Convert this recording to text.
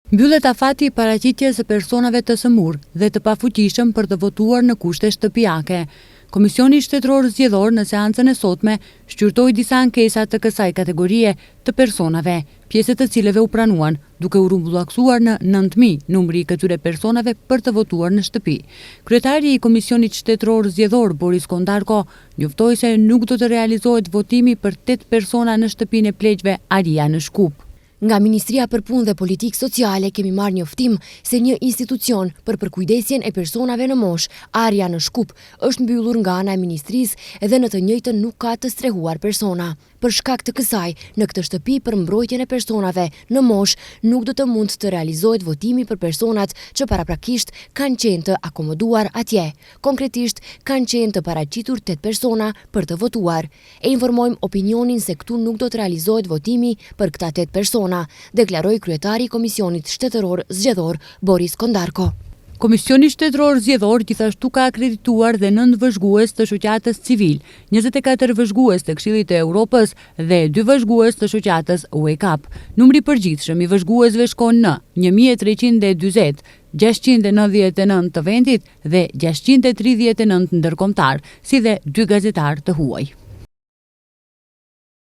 Mbyllet afati i paraqitjes së personave të sëmurë dhe të pafuqishëm për të votuar në kushte shtëpiake. Komisioni Shtetëror Zgjedhor në seancën e sotme shqyrtoi disa ankesa të kësaj kategorie të personave, pjesë të cileve u pranuan, duke u rumbullaksuar në 9.000 numri i këtyre personave për të votuar në shtëpi. Kryetari i Komisionit Shtetëror Zgjedhor Boris Kondarko njoftoi se nuk do të realizohet votimi për 8 persona në shtëpinë e pleqve Aria në Shkup. Nga Ministria për Punë dhe Politikë Sociale kemi marrë njoftim se një institucion për përkujdesjen e personave në moshë, Aria në Shkup, është mbyllur nga ana e ministrisë dhe në të njëjtën nuk ka të strehuar persona. Për shkak të kësaj, në këtë shtëpi për mbrojtjen e personave në moshë nuk do të mund të realizohet votimi për personat që paraprakisht kanë qenë të akomoduar atje. Konkretisht, kanë qenë të paraqitur 8 persona për të votuar. E informojmë opinionin se këtu nuk do të realizohet votimi për këta 8 persona, deklaroi kryetari i Komisionit Shtetëror Zgjedhor Boris Kondarko. Komisioni Shtetëror Zgjedhor gjithashtu ka akredituar dhe 9 vëzhgues të shoqatës civil, 24 vëzhgues të Këshillit të Evropës dhe 2 vëzhgues të shoqatës Wake Up. Numri i përgjithshëm i vëzhguesve shkon në 1340, 699 të vendit dhe 639 ndërkombëtar, si dhe 2 gazetar të huaj.